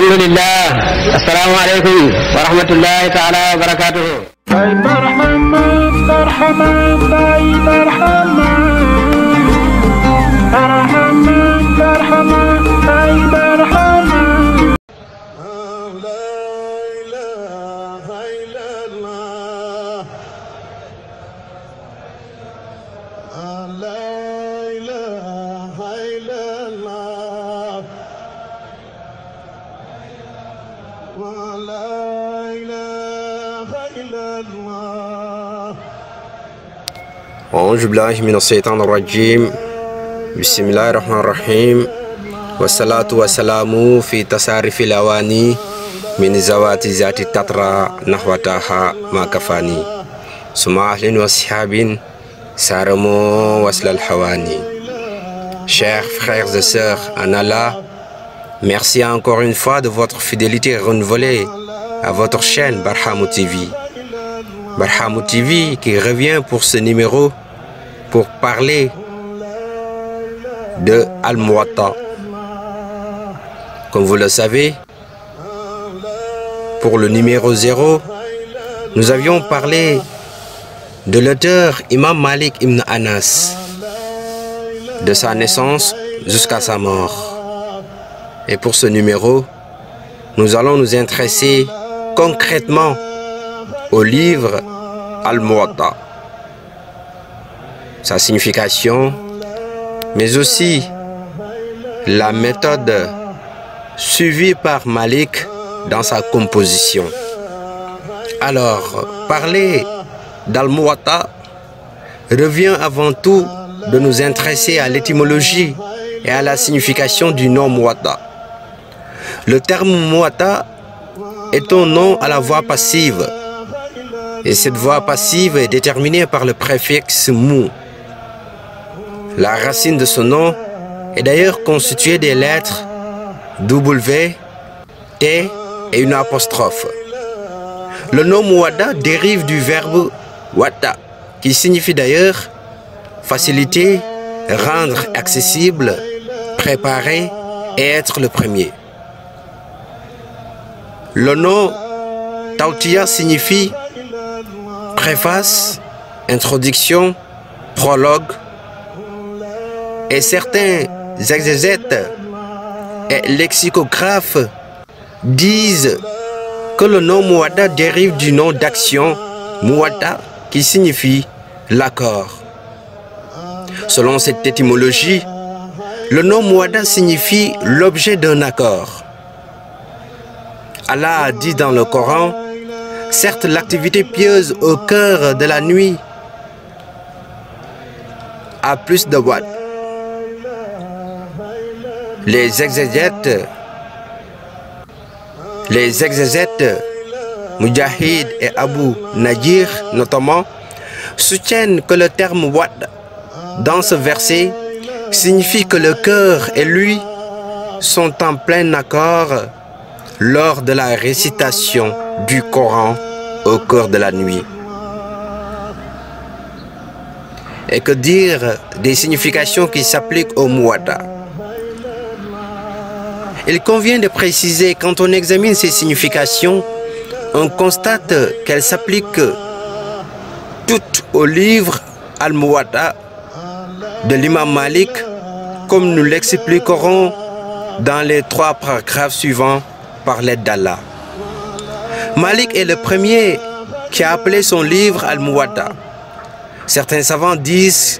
alhamdulillah. Assalamu alaikum wa rahmatullahi ta'ala wa barakatuh. أعوذ بالله من الشيطان الرجيم بسم الله الرحمن الرحيم والصلاة والسلام في تصارف الأواني من زوات ذات التترى نحوتها ما كفاني ثم أهل وصحاب سارمو وصل الحواني. Chers frères et sœurs en Allah, merci encore une fois de votre fidélité renouvelée à votre chaîne Barhamou TV. Barhamou TV qui revient pour ce numéro pour parler de Al-Muwatta. Comme vous le savez, pour le numéro 0, nous avions parlé de l'auteur Imam Malik ibn Anas, de sa naissance jusqu'à sa mort. Et pour ce numéro, nous allons nous intéresser concrètement au livre Al-Muwatta, sa signification, mais aussi la méthode suivie par Malik dans sa composition. Alors, parler d'Al-Muwatta revient avant tout de nous intéresser à l'étymologie et à la signification du nom Muwatta. Le terme Muwatta est un nom à la voix passive, et cette voix passive est déterminée par le préfixe mu. La racine de ce nom est d'ailleurs constituée des lettres W, T et une apostrophe. Le nom Muwatta dérive du verbe watta, qui signifie d'ailleurs faciliter, rendre accessible, préparer et être le premier. Le nom Tawtiya signifie préface, introduction, prologue, et certains exégètes et lexicographes disent que le nom Muwatta dérive du nom d'action Muwatta qui signifie l'accord. Selon cette étymologie, le nom Muwatta signifie l'objet d'un accord. Allah a dit dans le Coran, certes l'activité pieuse au cœur de la nuit a plus de watts. Les exégètes Mujahid et Abu Najir notamment soutiennent que le terme watt dans ce verset signifie que le cœur et lui sont en plein accord lors de la récitation du Coran au cœur de la nuit. Et que dire des significations qui s'appliquent au Muwatta? Il convient de préciser, quand on examine ces significations, on constate qu'elles s'appliquent toutes au livre Al-Muwatta de l'imam Malik, comme nous l'expliquerons dans les 3 paragraphes suivants par l'aide d'Allah. Malik est le premier qui a appelé son livre Al-Muwatta. Certains savants disent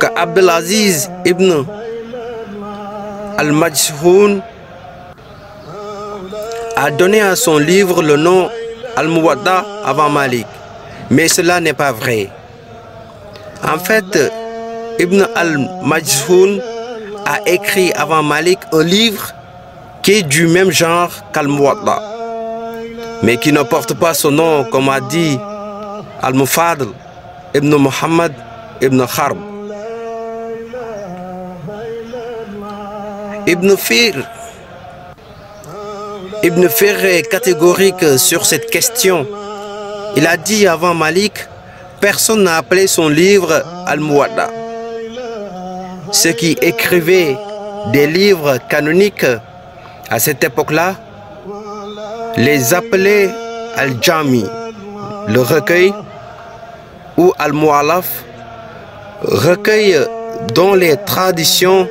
que Abdelaziz ibn Al-Majhoun a donné à son livre le nom Al-Muwatta avant Malik. Mais cela n'est pas vrai. En fait, Ibn Al-Majhoun a écrit avant Malik un livre qui est du même genre qu'Al-Muwatta, mais qui ne porte pas son nom, comme a dit Al-Mufadl ibn Muhammad ibn Kharb. Ibn Fir est catégorique sur cette question. Il a dit avant Malik, personne n'a appelé son livre Al-Muwatta. Ceux qui écrivaient des livres canoniques À cette époque-là, les appelés Al-Jami, le recueil, ou Al-Mu'allaf, recueil dont les traditions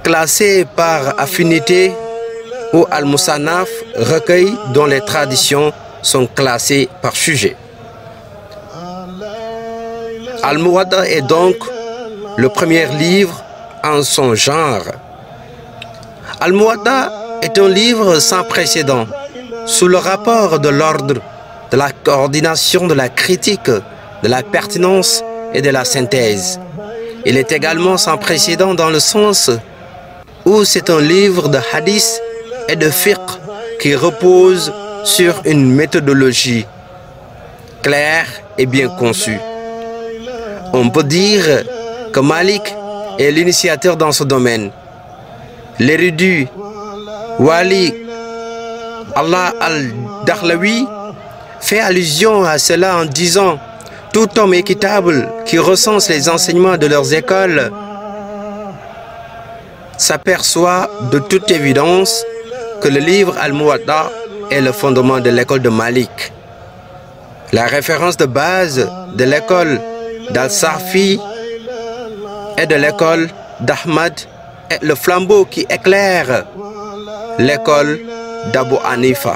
classées par affinité, ou Al-Musannaf, recueil dont les traditions sont classées par sujet. Al-Muwatta est donc le premier livre en son genre. Al-Muwatta est un livre sans précédent, sous le rapport de l'ordre, de la coordination, de la critique, de la pertinence et de la synthèse. Il est également sans précédent dans le sens où c'est un livre de hadith et de fiqh qui repose sur une méthodologie claire et bien conçue. On peut dire que Malik est l'initiateur dans ce domaine. L'érudit Wali Allah al-Dakhlawi fait allusion à cela en disant: tout homme équitable qui recense les enseignements de leurs écoles s'aperçoit de toute évidence que le livre Al-Muwatta est le fondement de l'école de Malik. La référence de base de l'école d'Al-Sarfi et de l'école d'Ahmad est le flambeau qui éclaire l'école d'Abu Hanifa.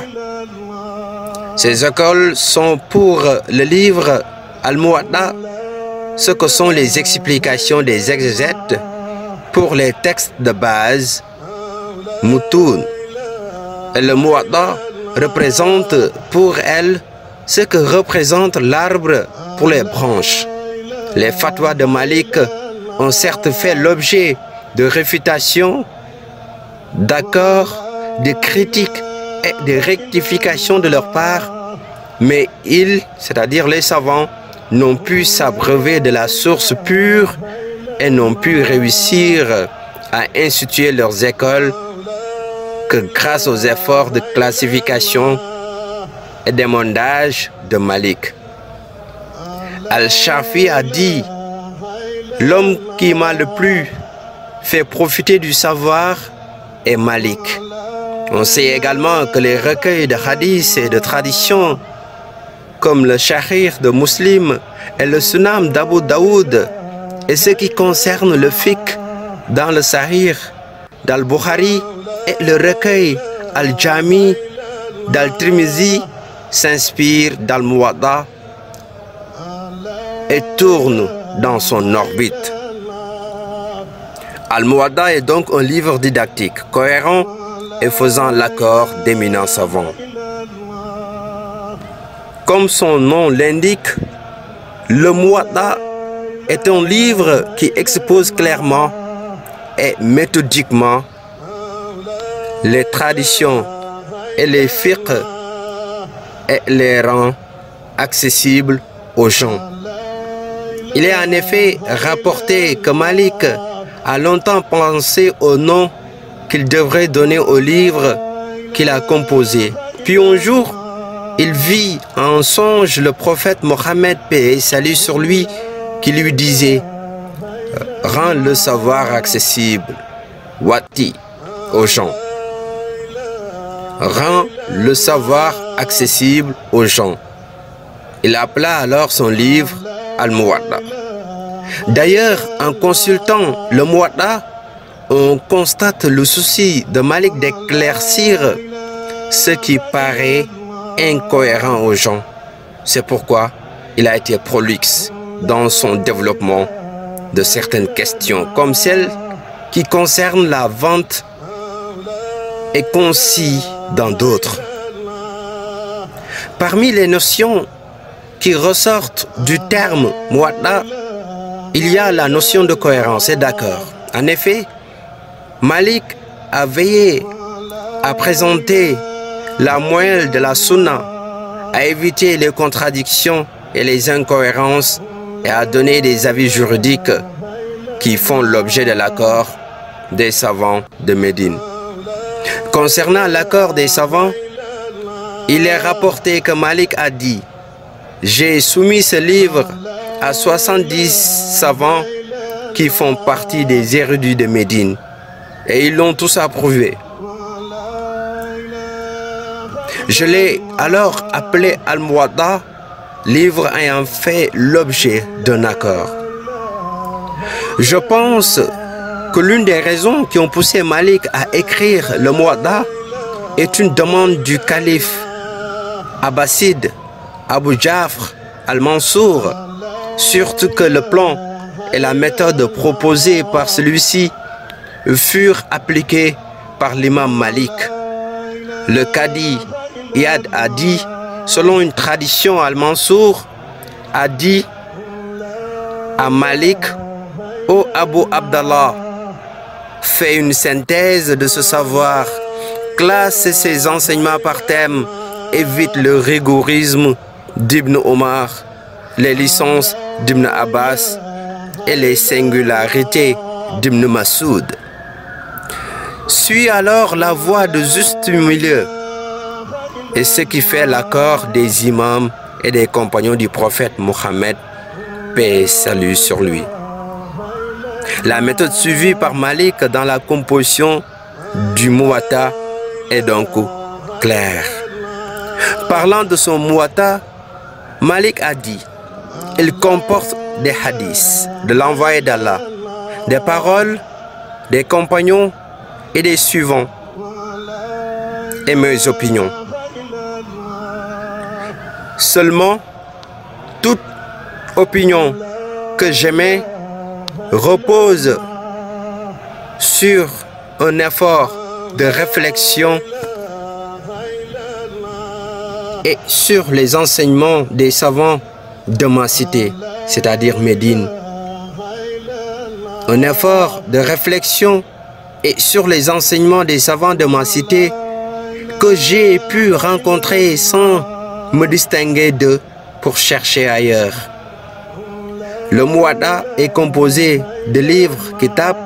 Ces écoles sont pour le livre Al-Muwatta ce que sont les explications des exégètes pour les textes de base Moutoun. Et le Muwatta représente pour elle ce que représente l'arbre pour les branches. Les fatwas de Malik ont certes fait l'objet de réfutations, d'accords, de critiques et de rectifications de leur part, mais ils, c'est-à-dire les savants, n'ont pu s'abreuver de la source pure et n'ont pu réussir à instituer leurs écoles que grâce aux efforts de classification et d'émondage de Malik. Al-Shafi a dit: l'homme qui m'a le plus fait profiter du savoir est Malik. On sait également que les recueils de hadith et de traditions comme le Shahih de Muslim et le Sunan d'Abu Daoud et ce qui concerne le fiqh dans le Sahih d'Al-Bukhari et le recueil Al-Jami d'Al-Tirmizi s'inspirent d'Al-Muwatta et tournent dans son orbite. Al-Muwatta est donc un livre didactique, cohérent et faisant l'accord d'éminents savants. Comme son nom l'indique, le Muwatta est un livre qui expose clairement et méthodiquement les traditions et les fiqh et les rend accessibles aux gens. Il est en effet rapporté que Malik a longtemps pensé au nom qu'il devrait donner au livre qu'il a composé. Puis un jour, il vit en songe le prophète Mohammed, paix et salut sur lui, qui lui disait: rends le savoir accessible, Wati, aux gens. Rends le savoir accessible aux gens. Il appela alors son livre Al-Muwatta. D'ailleurs, en consultant le Muwatta, on constate le souci de Malik d'éclaircir ce qui paraît incohérent aux gens. C'est pourquoi il a été prolixe dans son développement de certaines questions, comme celle qui concerne la vente, et concis dans d'autres. Parmi les notions qui ressortent du terme Muwatta, il y a la notion de cohérence et d'accord. En effet, Malik a veillé à présenter la moelle de la sunna, à éviter les contradictions et les incohérences et à donner des avis juridiques qui font l'objet de l'accord des savants de Médine. Concernant l'accord des savants, il est rapporté que Malik a dit: j'ai soumis ce livre à 70 savants qui font partie des érudits de Médine. et ils l'ont tous approuvé. Je l'ai alors appelé Al-Muwatta, livre ayant fait l'objet d'un accord. Je pense que l'une des raisons qui ont poussé Malik à écrire le Muwatta est une demande du calife abbasside Abu Ja'far al-Mansour, surtout que le plan et la méthode proposée par celui-ci furent appliqués par l'imam Malik. Le cadi Iyad a dit, selon une tradition al-Mansour, a dit à Malik: ô Abu Abdallah, fais une synthèse de ce savoir, classe ses enseignements par thème, évite le rigorisme d'Ibn Omar, les licences d'Ibn Abbas et les singularités d'Ibn Masoud. Suis alors la voie de juste milieu et ce qui fait l'accord des imams et des compagnons du prophète Mohammed, paix et salut sur lui. La méthode suivie par Malik dans la composition du Muwatta est donc claire. Parlant de son Muwatta, Malik a dit: il comporte des hadiths de l'envoyé d'Allah, des paroles des compagnons et des suivants, et mes opinions. Seulement, toute opinion que j'émets repose sur un effort de réflexion et sur les enseignements des savants de ma cité, c'est-à-dire Médine. Un effort de réflexion et sur les enseignements des savants de ma cité que j'ai pu rencontrer sans me distinguer d'eux pour chercher ailleurs. Le Muwatta est composé de livres, kitab,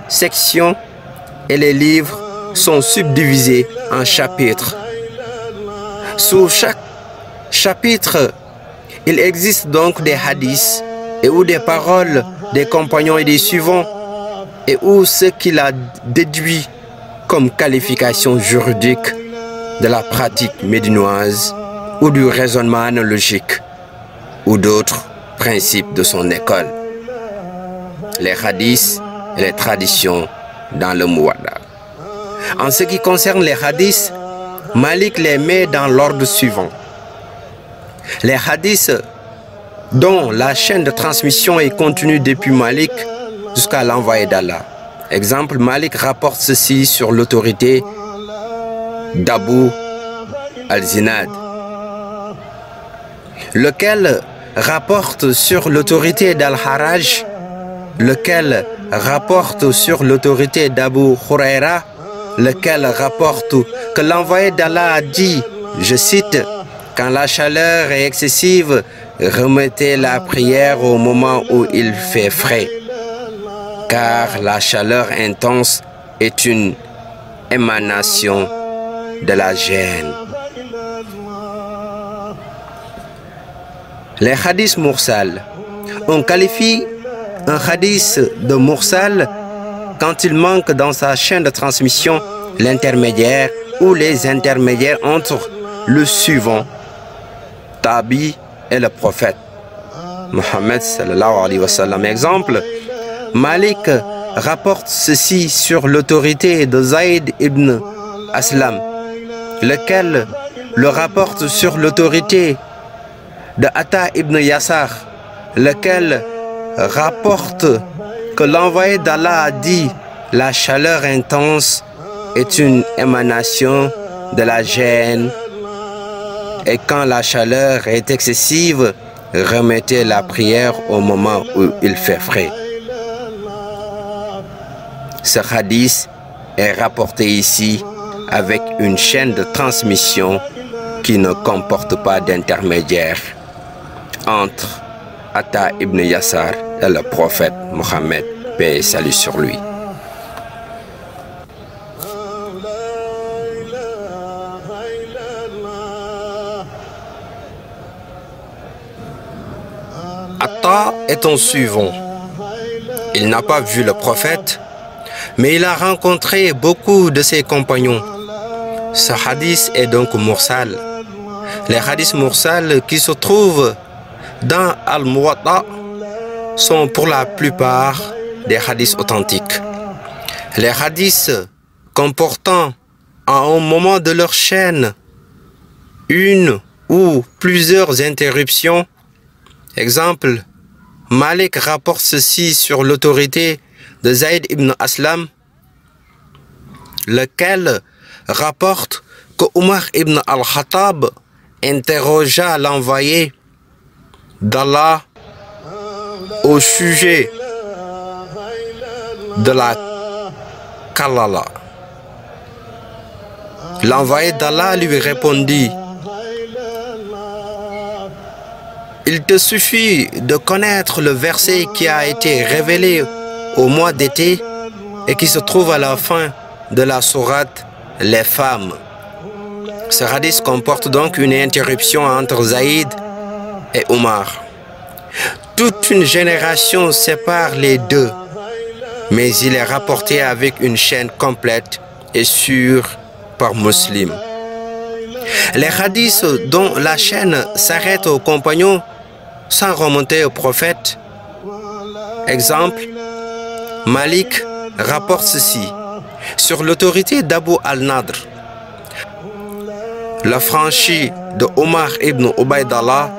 sections, et les livres sont subdivisés en chapitres. Sous chaque chapitre, il existe donc des hadiths et ou des paroles des compagnons et des suivants, et ou ce qu'il a déduit comme qualification juridique de la pratique médinoise ou du raisonnement analogique ou d'autres principes de son école. Les hadiths et les traditions dans le Muwatta. En ce qui concerne les hadiths, Malik les met dans l'ordre suivant. Les hadiths dont la chaîne de transmission est continue depuis Malik jusqu'à l'envoyé d'Allah. Exemple, Malik rapporte ceci sur l'autorité d'Abu al-Zinad, lequel rapporte sur l'autorité d'Al-Haraj, lequel rapporte sur l'autorité d'Abu Huraira, lequel rapporte que l'envoyé d'Allah a dit, je cite: quand la chaleur est excessive, remettez la prière au moment où il fait frais, car la chaleur intense est une émanation de la gêne. Les hadiths mursal. On qualifie un hadith de mursal quand il manque dans sa chaîne de transmission l'intermédiaire ou les intermédiaires entre le suivant, Tabi, et le prophète Mohammed sallallahu alayhi wa sallam. Exemple, Malik rapporte ceci sur l'autorité de Zayd ibn Aslam, lequel le rapporte sur l'autorité de Atta ibn Yasar, lequel rapporte que l'envoyé d'Allah a dit: la chaleur intense est une émanation de la gêne, et quand la chaleur est excessive, remettez la prière au moment où il fait frais. Ce hadith est rapporté ici avec une chaîne de transmission qui ne comporte pas d'intermédiaire entre Atta ibn Yasar et le prophète Mohammed, paix et salut sur lui. Atta est un suivant. Il n'a pas vu le prophète, mais il a rencontré beaucoup de ses compagnons. Ce hadith est donc mursal. Les hadiths mursal qui se trouvent dans Al-Muwatta sont pour la plupart des hadiths authentiques. Les hadiths comportant à un moment de leur chaîne une ou plusieurs interruptions. Exemple, Malik rapporte ceci sur l'autorité de Zayd ibn Aslam, lequel rapporte que Omar ibn al-Khattab interrogea l'envoyé d'Allah au sujet de la Kalala. L'envoyé d'Allah lui répondit: il te suffit de connaître le verset qui a été révélé au mois d'été et qui se trouve à la fin de la sourate Les femmes. Ce hadith comporte donc une interruption entre Zaïd et Omar. Toute une génération sépare les deux, mais il est rapporté avec une chaîne complète et sûre par Muslim. Les hadiths dont la chaîne s'arrête aux compagnons sans remonter au prophète. Exemple, Malik rapporte ceci sur l'autorité d'Abu al-Nadr. L'affranchi de Omar ibn Ubaydallah,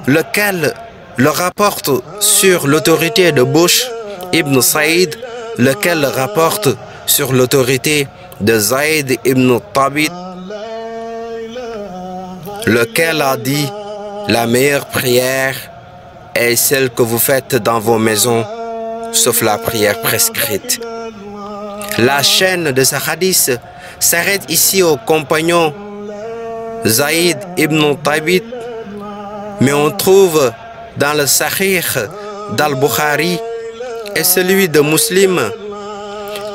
lequel le rapporte sur l'autorité de Bush ibn Saïd, lequel le rapporte sur l'autorité de Zayd ibn Thabit, lequel a dit: la meilleure prière est celle que vous faites dans vos maisons, sauf la prière prescrite. La chaîne de ce hadith s'arrête ici aux compagnons Zayd ibn Thabit, mais on trouve dans le Sahih d'Al-Bukhari et celui de Muslim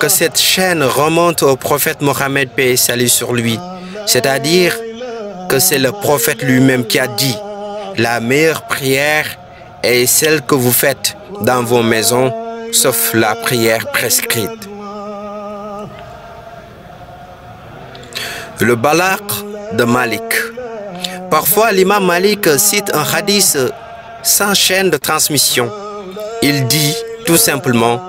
que cette chaîne remonte au prophète Mohammed, paix et salut sur lui. C'est-à-dire que c'est le prophète lui-même qui a dit: la meilleure prière est celle que vous faites dans vos maisons, sauf la prière prescrite. Le balaq de Malik. Parfois, l'imam Malik cite un hadith sans chaîne de transmission. Il dit tout simplement: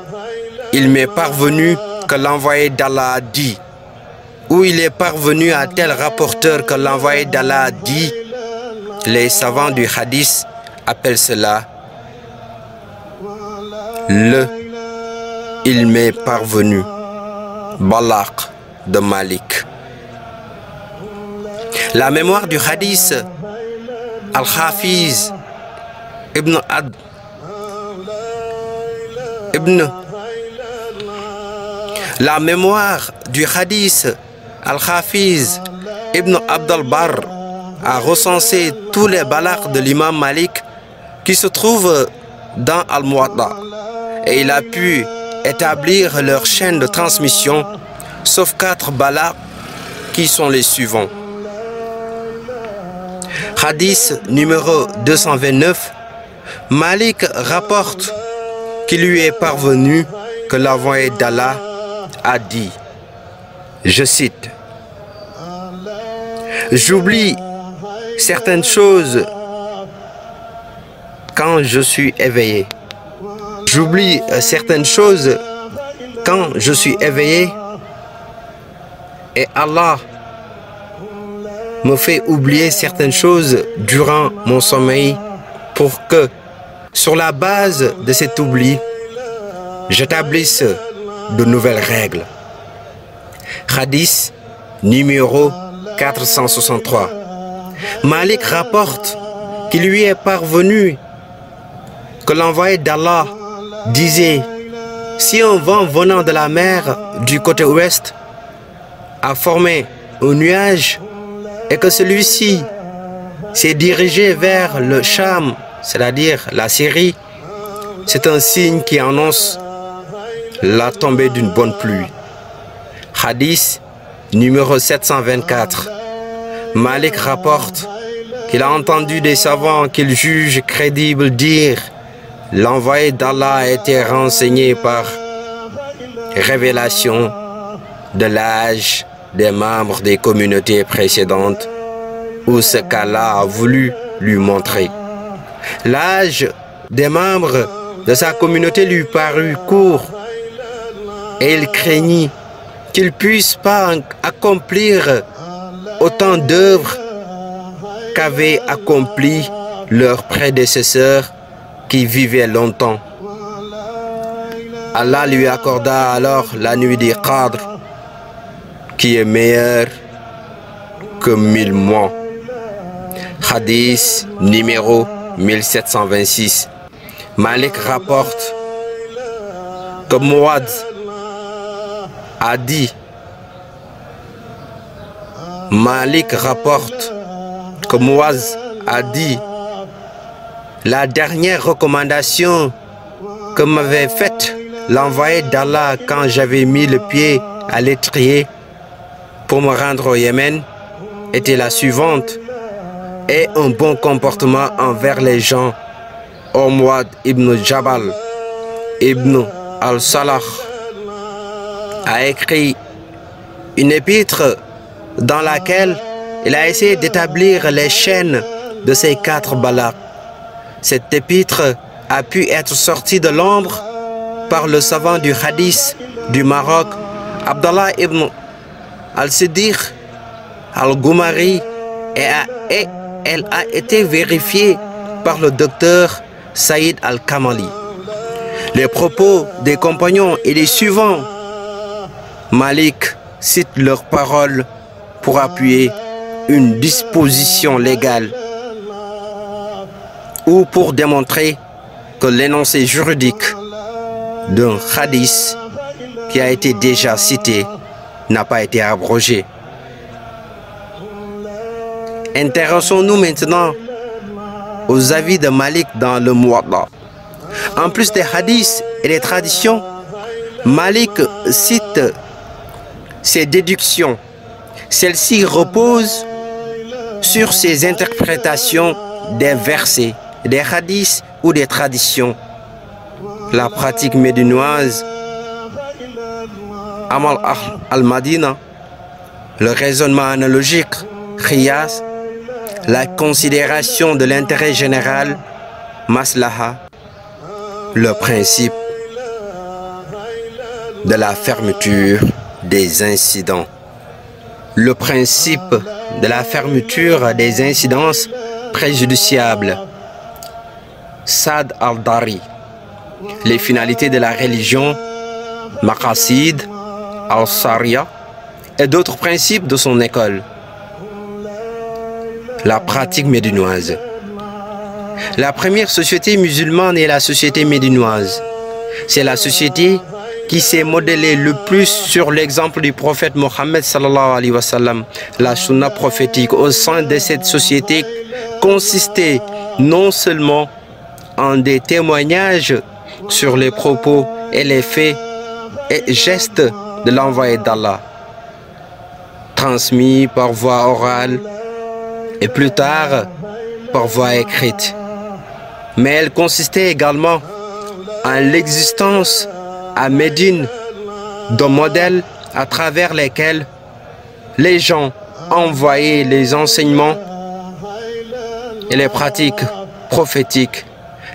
il m'est parvenu que l'envoyé d'Allah a dit, ou il est parvenu à tel rapporteur que l'envoyé d'Allah a dit. Les savants du hadith appellent cela le il m'est parvenu, balaq de Malik. La mémoire du hadith, Al-Hafiz Ibn La mémoire du hadith, Al-Hafiz Ibn Abd al-Barr a recensé tous les balaq de l'imam Malik qui se trouvent dans Al-Muwatta, et il a pu établir leur chaîne de transmission, sauf 4 balaq qui sont les suivants. Hadith numéro 229, Malik rapporte qu'il lui est parvenu que l'envoyé d'Allah a dit, je cite: j'oublie certaines choses quand je suis éveillé. J'oublie certaines choses quand je suis éveillé, et Allah me fait oublier certaines choses durant mon sommeil pour que, sur la base de cet oubli, j'établisse de nouvelles règles. Hadith numéro 463. Malik rapporte qu'il lui est parvenu que l'envoyé d'Allah disait: si un vent venant de la mer du côté ouest a formé un nuage et que celui-ci s'est dirigé vers le Cham, c'est-à-dire la Syrie, c'est un signe qui annonce la tombée d'une bonne pluie. Hadith numéro 724. Malik rapporte qu'il a entendu des savants qu'il juge crédibles dire: l'envoyé d'Allah a été renseigné par révélation de l'âge des membres des communautés précédentes ou ce qu'Allah a voulu lui montrer. L'âge des membres de sa communauté lui parut court et il craignit qu'ils ne puissent pas accomplir autant d'œuvres qu'avaient accompli leurs prédécesseurs qui vivaient longtemps. Allah lui accorda alors la nuit du Qadr qui est meilleure que 1000 mois. Hadith numéro 1726. Malik rapporte que Muad a dit, Malik rapporte que Muaz a dit, la dernière recommandation que m'avait faite l'envoyé d'Allah quand j'avais mis le pied à l'étrier pour me rendre au Yémen était la suivante: et un bon comportement envers les gens. Muad ibn Jabal ibn al-Salah a écrit une épître dans laquelle il a essayé d'établir les chaînes de ces 4 balaks. Cette épître a pu être sortie de l'ombre par le savant du hadith du Maroc, Abdallah ibn al-Siddiq al-Goumari, et elle a été vérifiée par le docteur Saïd al-Kamali. Les propos des compagnons et les suivants, Malik cite leurs paroles pour appuyer une disposition légale ou pour démontrer que l'énoncé juridique d'un hadith qui a été déjà cité n'a pas été abrogé. Intéressons-nous maintenant aux avis de Malik dans le Muwatta. En plus des hadiths et des traditions, Malik cite ses déductions. Celles-ci reposent sur ses interprétations des versets, des hadiths ou des traditions. La pratique médinoise, Amal al-Madina, le raisonnement analogique, Khiyas, la considération de l'intérêt général, Maslaha, le principe de la fermeture des incidents. Le principe de la fermeture des incidences préjudiciables, Saad al-Dari. Les finalités de la religion, Maqasid al-Sariya, et d'autres principes de son école. La pratique médinoise. La première société musulmane est la société médinoise. C'est la société qui s'est modélée le plus sur l'exemple du prophète Mohammed sallallahu alayhi wa sallam. La sunna prophétique au sein de cette société consistait non seulement en des témoignages sur les propos et les faits et gestes de l'envoyé d'Allah, transmis par voie orale et plus tard par voie écrite. Mais elle consistait également en l'existence à Médine de modèles à travers lesquels les gens envoyaient les enseignements et les pratiques prophétiques.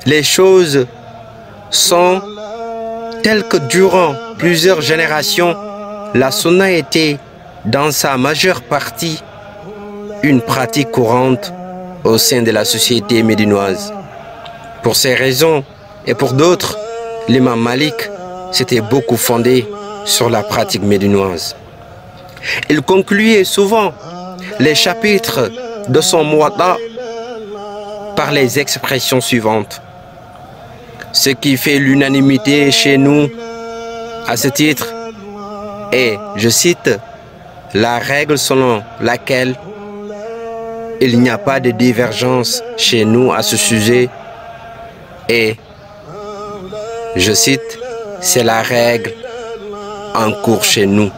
Les choses sont telles que durant plusieurs générations, la sunna était dans sa majeure partie une pratique courante au sein de la société médinoise. Pour ces raisons et pour d'autres, l'imam Malik s'était beaucoup fondé sur la pratique médinoise. Il concluait souvent les chapitres de son Muwatta par les expressions suivantes. Ce qui fait l'unanimité chez nous à ce titre est, je cite, la règle selon laquelle il n'y a pas de divergence chez nous à ce sujet et, je cite, c'est la règle en cours chez nous.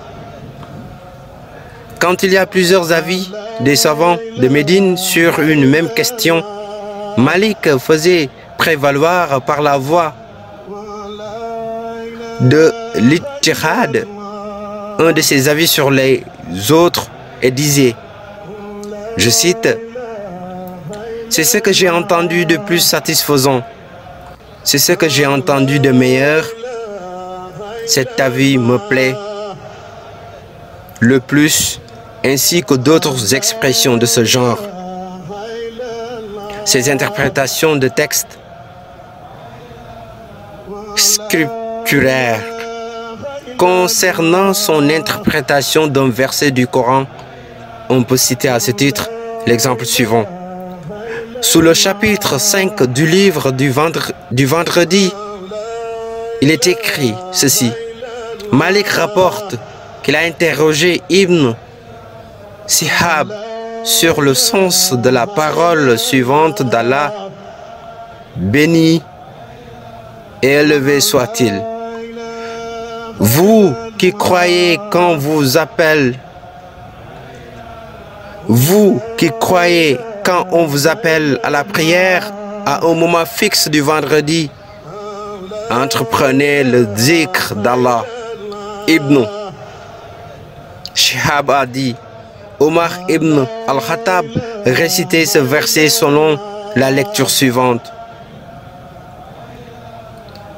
Quand il y a plusieurs avis des savants de Médine sur une même question, Malik faisait prévaloir par la voie de l'Ittihad un de ses avis sur les autres et disait, je cite, « C'est ce que j'ai entendu de plus satisfaisant, c'est ce que j'ai entendu de meilleur, cet avis me plaît le plus, ainsi que d'autres expressions de ce genre. » Ces interprétations de textes scripturaires concernant son interprétation d'un verset du Coran, on peut citer à ce titre l'exemple suivant. Sous le chapitre 5 du livre du vendredi, il est écrit ceci. Malik rapporte qu'il a interrogé Ibn Sihab sur le sens de la parole suivante d'Allah, béni et élevé soit-il. Vous qui croyez quand vous appelle, vous qui croyez quand on vous appelle à la prière à un moment fixe du vendredi, entreprenez le zikr d'Allah. Ibn Shihab a dit, Omar ibn al-Khattab récitait ce verset selon la lecture suivante.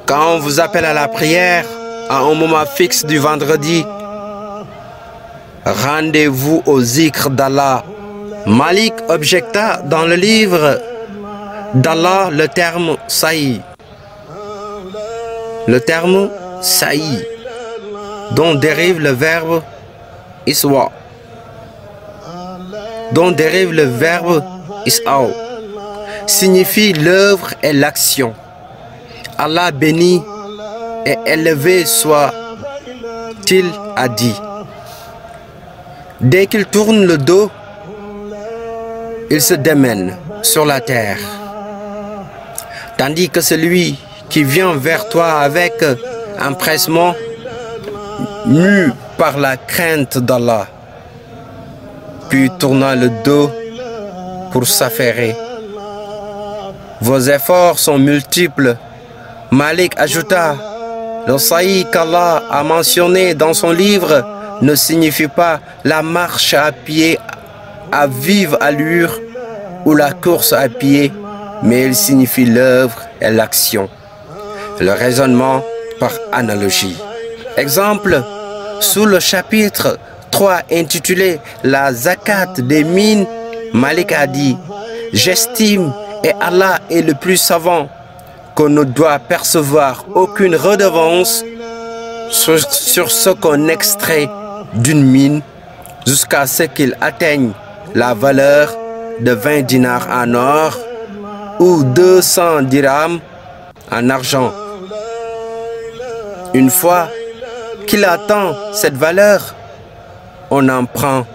Quand on vous appelle à la prière à un moment fixe du vendredi, rendez-vous au zikr d'Allah. Malik objecta dans le livre d'Allah le terme saï. Le terme saï, dont dérive le verbe iswa, signifie l'œuvre et l'action. Allah béni et élevé soit-il a dit. Dès qu'il tourne le dos, il se démène sur la terre. Tandis que celui qui vient vers toi avec empressement, mu par la crainte d'Allah, puis tournant le dos pour s'affairer. Vos efforts sont multiples. Malik ajouta, le saï qu'Allah a mentionné dans son livre ne signifie pas la marche à pied à vive allure ou la course à pied, mais il signifie l'œuvre et l'action. Le raisonnement par analogie. Exemple, sous le chapitre 3 intitulé La zakat des mines, Malik a dit, j'estime et Allah est le plus savant qu'on ne doit percevoir aucune redevance sur ce qu'on extrait d'une mine jusqu'à ce qu'il atteigne la valeur de 20 dinars en or ou 200 dirhams en argent. Une fois qu'il atteint cette valeur, on en prend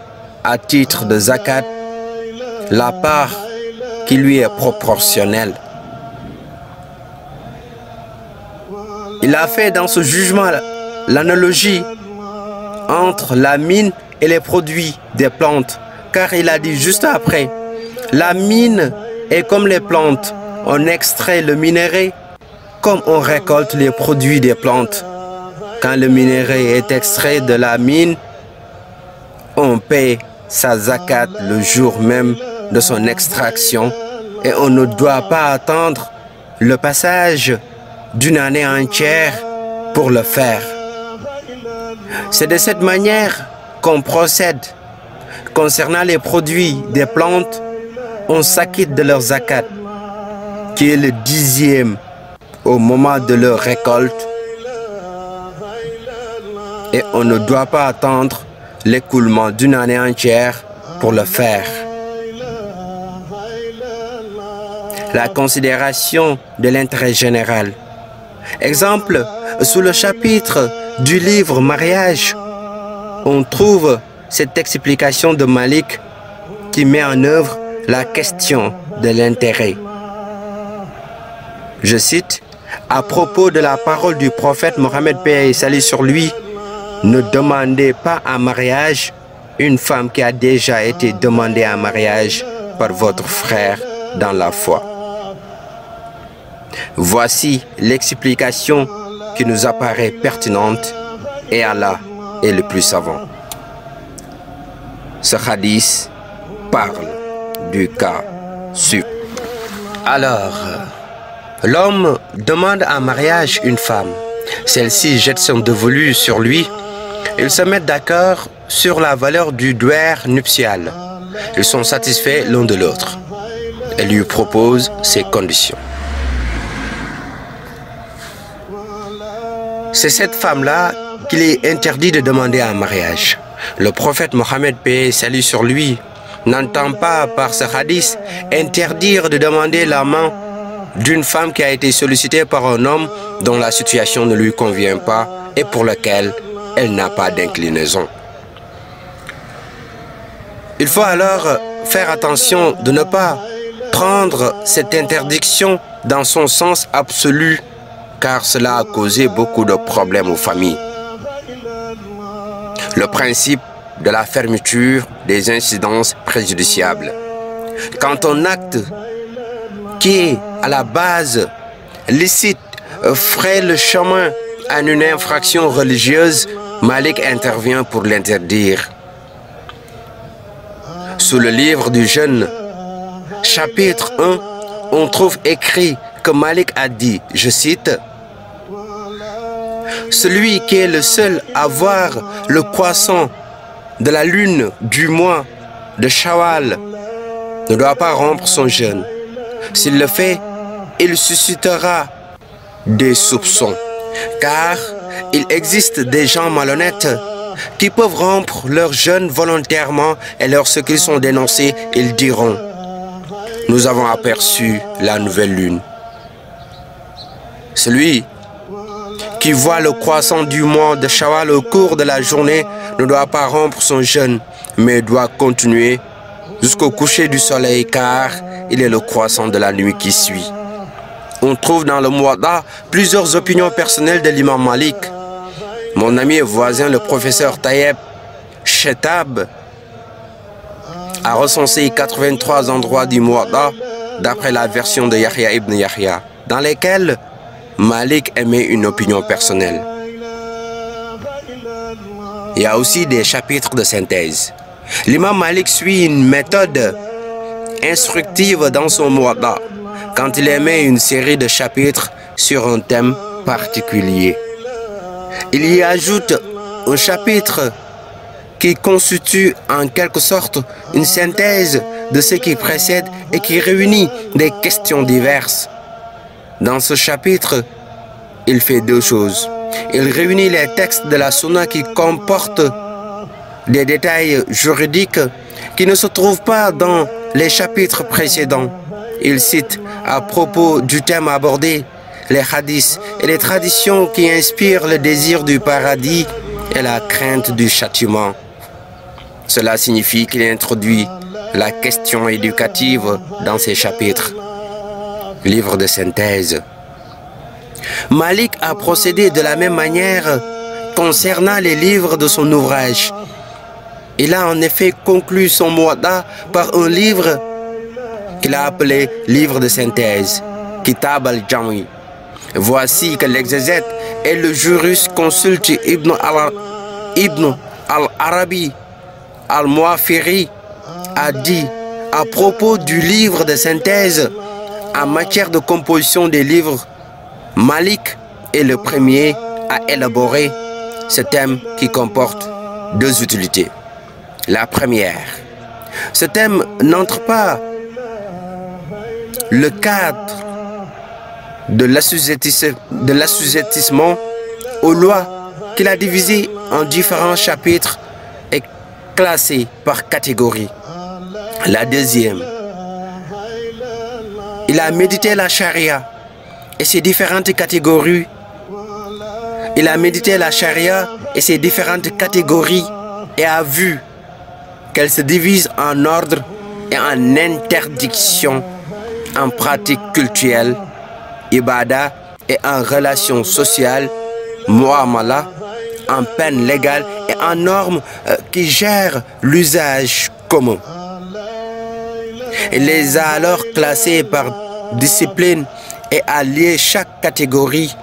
à titre de zakat la part qui lui est proportionnelle. Il a fait dans ce jugement l'analogie entre la mine et les produits des plantes, car il a dit juste après, la mine est comme les plantes, on extrait le minerai comme on récolte les produits des plantes. Quand le minerai est extrait de la mine, on paie sa zakat le jour même de son extraction et on ne doit pas attendre le passage d'une année entière pour le faire. C'est de cette manière qu'on procède. Concernant les produits des plantes, on s'acquitte de leur zakat, qui est le 10e au moment de leur récolte, et on ne doit pas attendre l'écoulement d'une année entière pour le faire. La considération de l'intérêt général. Exemple, sous le chapitre du livre Mariage, on trouve cette explication de Malik qui met en œuvre la question de l'intérêt. Je cite, à propos de la parole du prophète Mohammed paix et salut sur lui, ne demandez pas en mariage une femme qui a déjà été demandée en mariage par votre frère dans la foi. Voici l'explication qui nous apparaît pertinente et Allah est le plus savant. Ce hadith parle du cas sup. Alors, l'homme demande en mariage une femme. Celle-ci jette son dévolu sur lui. Ils se mettent d'accord sur la valeur du douaire nuptial. Ils sont satisfaits l'un de l'autre. Elle lui propose ses conditions. C'est cette femme-là qu'il est interdit de demander en mariage. Le prophète Mohammed, paix et salut sur lui, n'entend pas par ce hadith interdire de demander la main d'une femme qui a été sollicitée par un homme dont la situation ne lui convient pas et pour lequel elle n'a pas d'inclinaison. Il faut alors faire attention de ne pas prendre cette interdiction dans son sens absolu, car cela a causé beaucoup de problèmes aux familles. Le principe de la fermeture des incidences préjudiciables. Quand un acte qui est à la base licite ferait le chemin à une infraction religieuse, Malik intervient pour l'interdire. Sous le livre du jeûne, chapitre 1, on trouve écrit que Malik a dit, je cite, « Celui qui est le seul à voir le croissant de la lune du mois de Shawwal ne doit pas rompre son jeûne. S'il le fait, il suscitera des soupçons, car il existe des gens malhonnêtes qui peuvent rompre leur jeûne volontairement et lorsqu'ils sont dénoncés, ils diront « Nous avons aperçu la nouvelle lune ». Celui qui voit le croissant du mois de Shawwal au cours de la journée ne doit pas rompre son jeûne, mais doit continuer jusqu'au coucher du soleil, car il est le croissant de la nuit qui suit. On trouve dans le Muwatta plusieurs opinions personnelles de l'imam Malik. Mon ami et voisin, le professeur Tayyeb Shetab, a recensé 83 endroits du Muwatta d'après la version de Yahya ibn Yahya, dans lesquels Malik émet une opinion personnelle. Il y a aussi des chapitres de synthèse. L'imam Malik suit une méthode instructive dans son Muwatta quand il émet une série de chapitres sur un thème particulier. Il y ajoute un chapitre qui constitue en quelque sorte une synthèse de ce qui précède et qui réunit des questions diverses. Dans ce chapitre, il fait deux choses. Il réunit les textes de la Sunna qui comportent des détails juridiques qui ne se trouvent pas dans les chapitres précédents. Il cite à propos du thème abordé les hadiths et les traditions qui inspirent le désir du paradis et la crainte du châtiment. Cela signifie qu'il introduit la question éducative dans ces chapitres. Livre de synthèse. Malik a procédé de la même manière concernant les livres de son ouvrage. Il a en effet conclu son Muwatta par un livre qu'il a appelé livre de synthèse, Kitab al-Jami. Voici que l'exégète et le jurisconsulte Ibn al-Arabi al-Muafiri a dit à propos du livre de synthèse en matière de composition des livres, Malik est le premier à élaborer ce thème qui comporte deux utilités. La première, ce thème n'entre pas le cadre de l'assujettissement aux lois qu'il a divisé en différents chapitres et classé par catégorie. La deuxième, il a médité la charia et ses différentes catégories. Il a médité la charia et ses différentes catégories et a vu qu'elles se divisent en ordre et en interdiction, en pratique culturelle, ibada et en relations sociales, muamala, en peine légale et en normes qui gèrent l'usage commun. Il les a alors classées par discipline et a lié chaque catégorie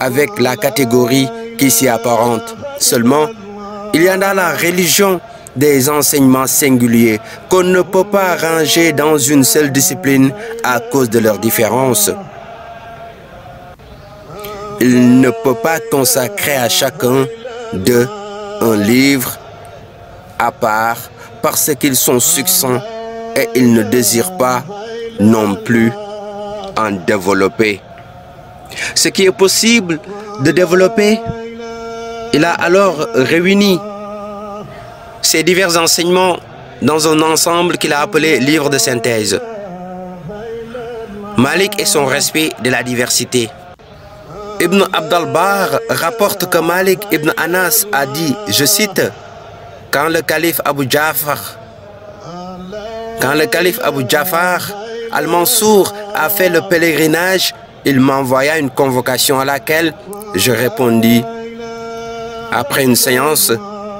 avec la catégorie qui s'y apparente. Seulement, il y a dans la religion des enseignements singuliers qu'on ne peut pas ranger dans une seule discipline à cause de leurs différences. Il ne peut pas consacrer à chacun d'eux un livre à part parce qu'ils sont succincts et ils ne désirent pas non plus en développer. Ce qui est possible de développer, il a alors réuni ces divers enseignements dans un ensemble qu'il a appelé livre de synthèse. Malik et son respect de la diversité. Ibn Abd al-Barr rapporte que Malik ibn Anas a dit, je cite, quand le calife Abu Ja'far al-Mansour a fait le pèlerinage, il m'envoya une convocation à laquelle je répondis. Après une séance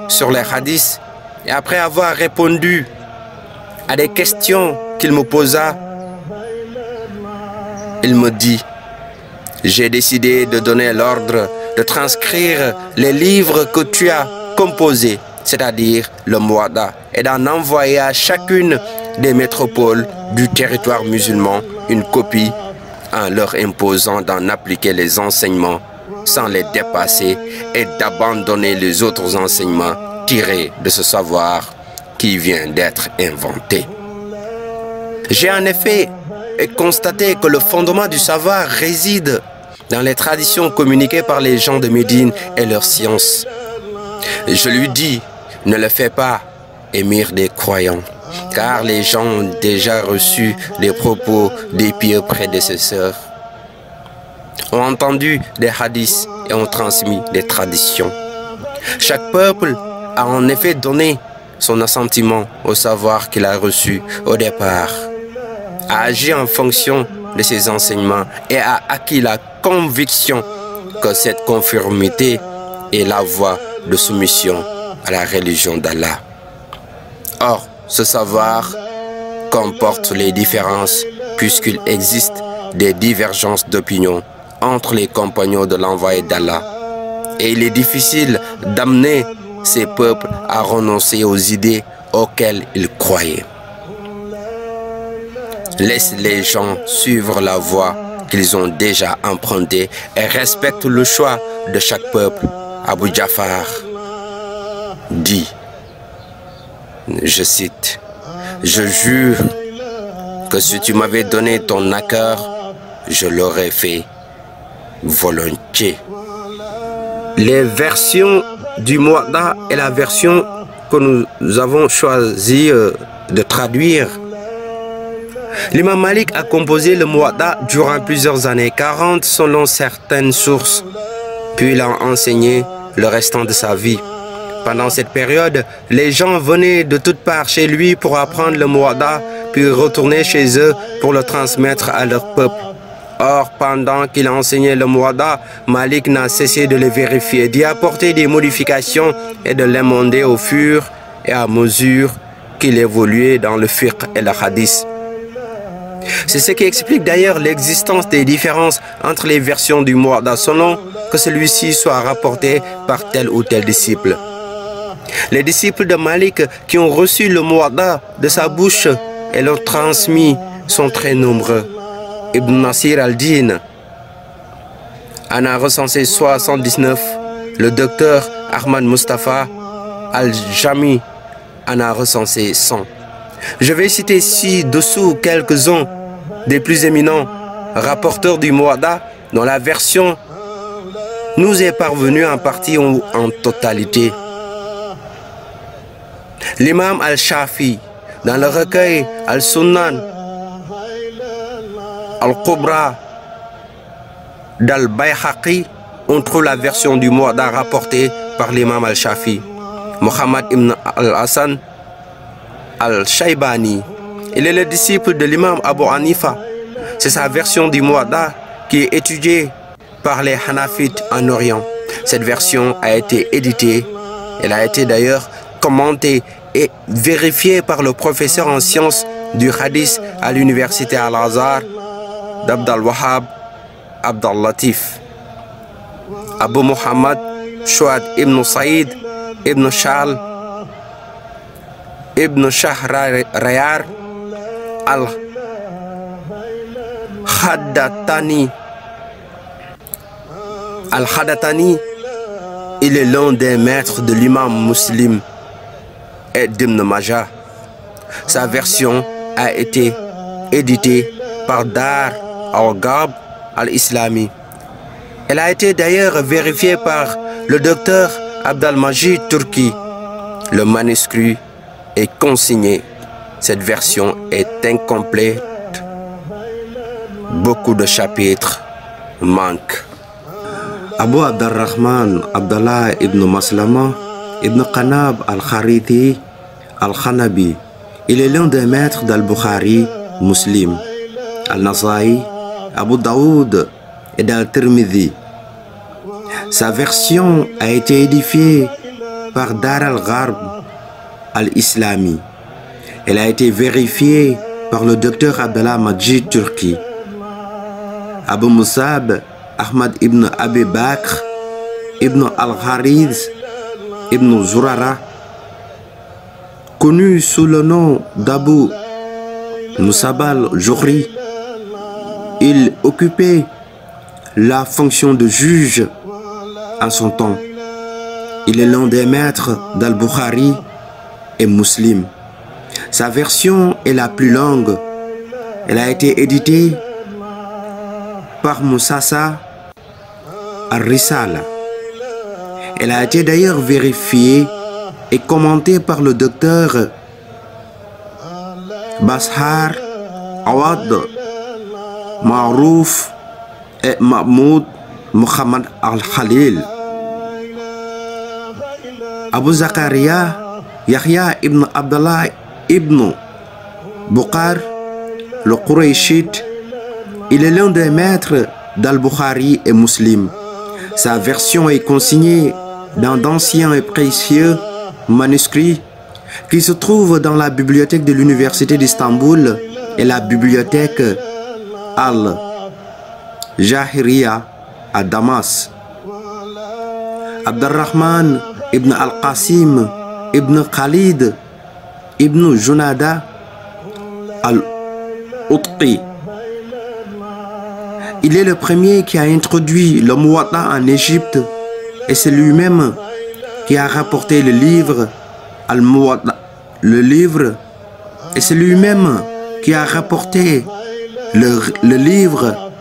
sur les hadiths et après avoir répondu à des questions qu'il me posa, il me dit, j'ai décidé de donner l'ordre de transcrire les livres que tu as composés, c'est-à-dire le Muwatta, et d'en envoyer à chacune des métropoles du territoire musulman une copie en leur imposant d'en appliquer les enseignements sans les dépasser et d'abandonner les autres enseignements tirés de ce savoir qui vient d'être inventé. J'ai en effet constaté que le fondement du savoir réside dans les traditions communiquées par les gens de Médine et leurs sciences. Je lui dis, ne le fais pas, émir des croyants, car les gens ont déjà reçu les propos des pieux prédécesseurs, ont entendu des hadiths et ont transmis des traditions. Chaque peuple a en effet donné son assentiment au savoir qu'il a reçu au départ, a agi en fonction de ses enseignements et a acquis la conviction que cette conformité est la voie de soumission à la religion d'Allah. Or, ce savoir comporte les différences puisqu'il existe des divergences d'opinion entre les compagnons de l'envoyé d'Allah. Et il est difficile d'amener ces peuples à renoncer aux idées auxquelles ils croyaient. Laisse les gens suivre la voie qu'ils ont déjà empruntée et respecte le choix de chaque peuple. Abu Ja'far dit, je cite, « Je jure que si tu m'avais donné ton accord, je l'aurais fait volontiers. » Les versions du Muwatta et la version que nous avons choisi de traduire. L'imam Malik a composé le Muwatta durant plusieurs années, 40 selon certaines sources, puis il a enseigné le restant de sa vie. Pendant cette période, les gens venaient de toutes parts chez lui pour apprendre le Muwatta, puis retourner chez eux pour le transmettre à leur peuple. Or, pendant qu'il enseignait le Muwatta, Malik n'a cessé de le vérifier, d'y apporter des modifications et de l'émonder au fur et à mesure qu'il évoluait dans le fiqh et le hadith. C'est ce qui explique d'ailleurs l'existence des différences entre les versions du Muwatta selon que celui-ci soit rapporté par tel ou tel disciple. Les disciples de Malik qui ont reçu le Muwatta de sa bouche et l'ont transmis sont très nombreux. Ibn Nasir al-Din en a recensé 79, le docteur Ahmad Mustafa al-Jami en a recensé 100. Je vais citer ci-dessous quelques-uns des plus éminents rapporteurs du Muwatta dont la version nous est parvenue en partie ou en totalité. L'imam al-Shafi, dans le recueil al-Sunan al-Kubra d'al-Bayhaqi, on trouve la version du Muwatta rapportée par l'imam al-Shafi. Muhammad ibn al-Hassan al-Shaybani, il est le disciple de l'imam Abu Hanifa. C'est sa version du Muwatta qui est étudiée par les Hanafites en Orient. Cette version a été éditée, elle a été d'ailleurs commentée et vérifiée par le professeur en sciences du hadith à l'université Al-Azhar d'Abd al-Wahhab Abd al-Latif. Abu Muhammad Chouad ibn Saïd ibn Charles ibn Shahrayar al-Khadatani. Al-Khadatani, il est l'un des maîtres de l'imam Muslim et d'Ibn Majah. Sa version a été éditée par Dar al-Ghab al-Islami. Elle a été d'ailleurs vérifiée par le docteur Abdelmajid Turki. Le manuscrit est consigné. Cette version est incomplète. Beaucoup de chapitres manquent. Abu Abdurrahman Abdallah ibn Maslama ibn Qanab al-Kharithi al-Khanabi. Il est l'un des maîtres d'Al-Bukhari, Muslim, Al-Nasa'i, Abu Daoud et d'Al-Tirmidhi. Sa version a été édifiée par Dar al-Gharb al-Islami. Elle a été vérifiée par le docteur Abdallah Majid Turki. Abu Musab Ahmad ibn Abi Bakr ibn al-Hariz ibn Zurara, connu sous le nom d'Abu Musab al-Juhri, il occupait la fonction de juge en son temps. Il est l'un des maîtres d'Al-Bukhari et Muslim. Sa version est la plus longue. Elle a été éditée par Moussassa al-Risala. Elle a été d'ailleurs vérifiée et commentée par le docteur Bashar Awad Marouf et Mahmoud Muhammad al-Khalil. Abu Zakaria Yahya ibn Abdallah ibn Bukhar, le Qurayshite, il est l'un des maîtres d'Al-Bukhari et Muslim. Sa version est consignée dans d'anciens et précieux manuscrits qui se trouvent dans la bibliothèque de l'Université d'Istanbul et la bibliothèque Al-Jahiriya à Damas. Abdurrahman ibn al-Qasim ibn Khalid ibn Junada al-Utqi. Il est le premier qui a introduit le Muwatta en Égypte et c'est lui-même qui a rapporté le livre Al-Muwatta. Et c'est lui-même qui a rapporté le livre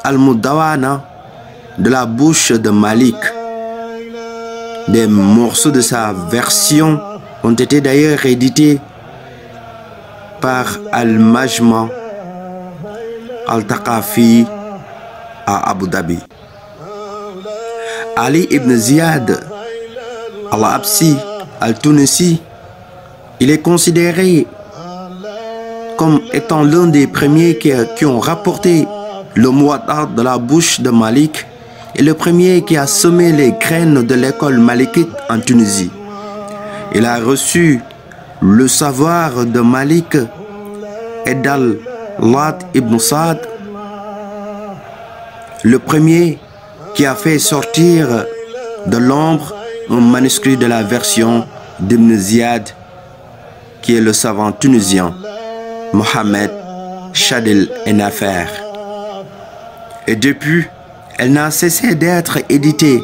Al-Mudawana de la bouche de Malik. Des morceaux de sa version ont été d'ailleurs édités par Al-Majma Al-Thaqafi à Abu Dhabi. Ali ibn Ziyad al-Absi al-Tunisi, il est considéré comme étant l'un des premiers qui ont rapporté le Muwatta de la bouche de Malik et le premier qui a semé les graines de l'école malikite en Tunisie. Il a reçu le savoir de Malik et d'Al-Lat ibn Sa'd, le premier qui a fait sortir de l'ombre un manuscrit de la version d'Ibn Ziyad, qui est le savant tunisien Mohamed Chadil Ennafer. Et depuis, elle n'a cessé d'être éditée,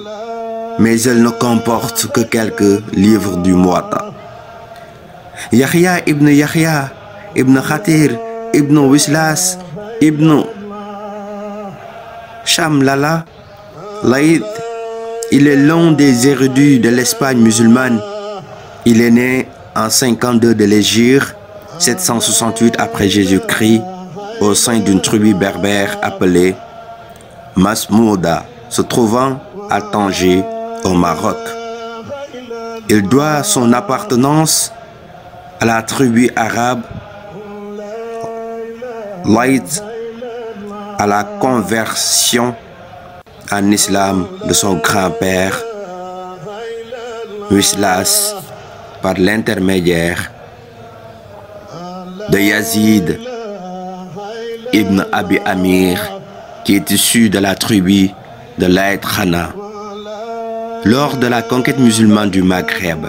mais elle ne comporte que quelques livres du Muwatta. Yahya ibn Khatir ibn Wislas ibn Shamlala Laïd, il est l'un des érudits de l'Espagne musulmane. Il est né en 52 de l'Hégire, 768 après Jésus-Christ, au sein d'une tribu berbère appelée Masmouda, se trouvant à Tanger, au Maroc. Il doit son appartenance à la tribu arabe Laïd, à la conversion en islam de son grand-père Wislas par l'intermédiaire de Yazid ibn Abi Amir, qui est issu de la tribu de Laïd Khana. lors de la conquête musulmane du Maghreb.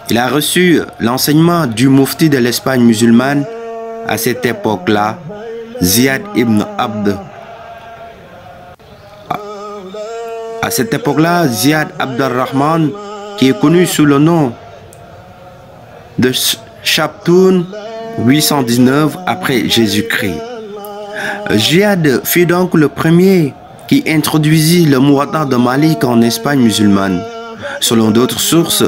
Il a reçu l'enseignement du mufti de l'Espagne musulmane à cette époque-là, Ziyad ibn Abd. À cette époque-là, Ziyad Abd al-Rahman, qui est connu sous le nom de Shabtun 819 après Jésus-Christ. Ziyad fut donc le premier qui introduisit le Muwatta de Malik en Espagne musulmane. Selon d'autres sources,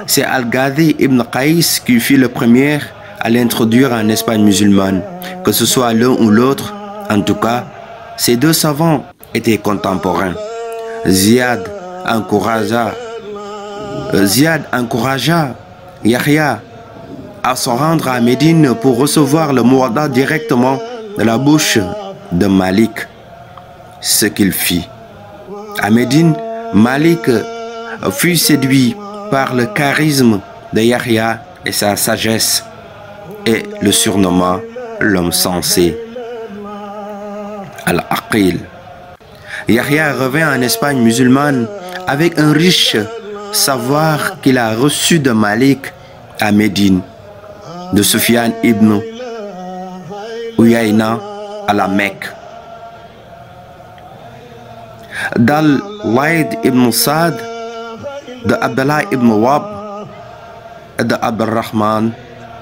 c'est Al-Ghadi ibn Qais qui fut le premier à l'introduire en Espagne musulmane. Que ce soit l'un ou l'autre, en tout cas, ces deux savants étaient contemporains. Ziyad encouragea Yahya à se rendre à Médine pour recevoir le Muwatta directement de la bouche de Malik. Ce qu'il fit. À Médine, Malik fut séduit par le charisme de Yahya et sa sagesse et le surnomma l'homme sensé, Al-Aqil. Yahya revint en Espagne musulmane avec un riche savoir qu'il a reçu de Malik à Médine, de Sufyan ibn Uyayna à la Mecque, d'Al-Waid ibn Saad, de Abdallah ibn Wab et de Abdurrahman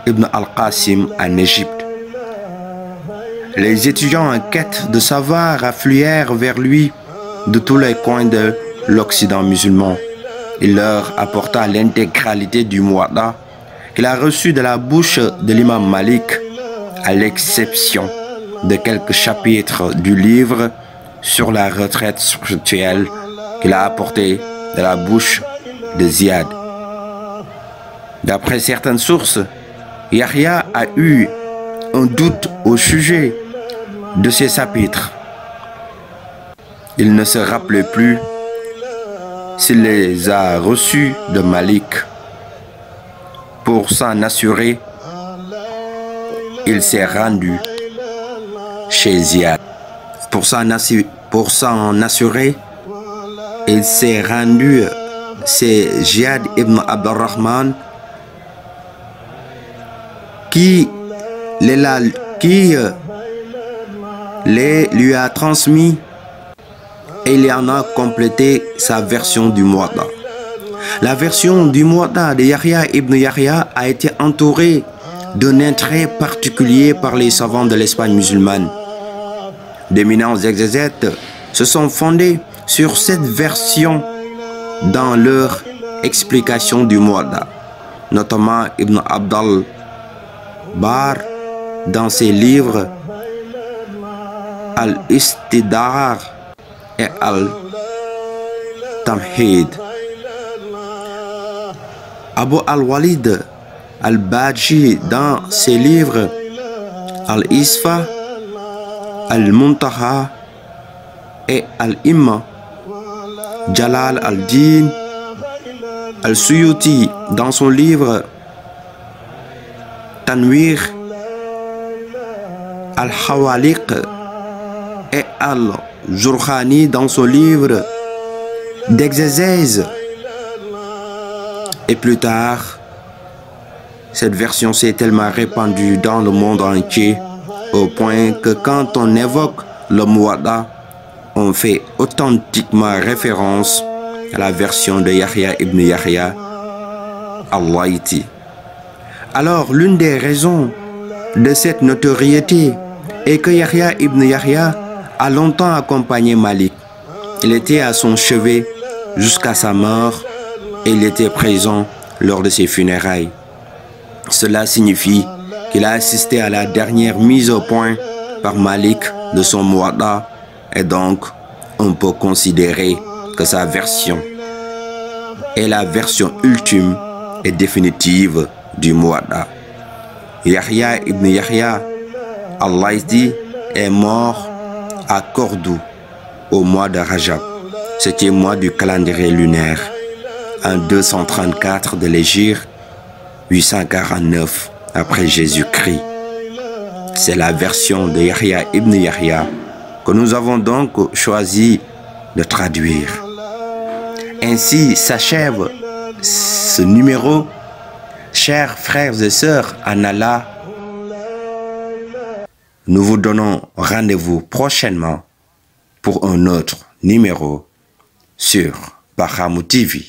ibn al-Qasim en Égypte. Les étudiants en quête de savoir affluèrent vers lui de tous les coins de l'Occident musulman. Il leur apporta l'intégralité du Muwatta qu'il a reçu de la bouche de l'imam Malik, à l'exception de quelques chapitres du livre sur la retraite spirituelle qu'il a apporté de la bouche de Ziyad. D'après certaines sources, Yahya a eu un doute au sujet de ces chapitres. Il ne se rappelait plus s'il les a reçus de Malik. Pour s'en assurer, il s'est rendu chez Ziyad. Pour s'en assurer, il s'est rendu chez Ziyad ibn Abdurrahman qui lui a transmis et il en a complété sa version du Muwatta. La version du Muwatta de Yahya ibn Yahya a été entourée d'un intérêt particulier par les savants de l'Espagne musulmane. D'éminents exégètes se sont fondés sur cette version dans leur explication du Muwatta, notamment Ibn Abdal Bar dans ses livres Al-Istidrar et Al-Tamhid. Abu al-Walid al-Baji dans ses livres Al-Isfa, Al-Muntaha et Al-Imma. Jalal al-Din al-Suyuti dans son livre Tanwir al-Hawaliq et al-Jurkhani dans son livre d'exégèse. Et plus tard, cette version s'est tellement répandue dans le monde entier au point que quand on évoque le Muwatta, on fait authentiquement référence à la version de Yahya ibn Yahya al-Laïti. Alors, l'une des raisons de cette notoriété est que Yahya ibn Yahya a longtemps accompagné Malik. Il était à son chevet jusqu'à sa mort et il était présent lors de ses funérailles. Cela signifie qu'il a assisté à la dernière mise au point par Malik de son Muwatta et donc on peut considérer que sa version est la version ultime et définitive du Muwatta. Yahya ibn Yahya al-Laïti est mort à Cordoue au mois de Rajab, 7e mois du calendrier lunaire, en 234 de l'Hégire, 849 après Jésus-Christ. C'est la version de Yahya ibn Yahya que nous avons donc choisi de traduire. Ainsi s'achève ce numéro. Chers frères et sœurs en Allah, nous vous donnons rendez-vous prochainement pour un autre numéro sur Barhamou TV.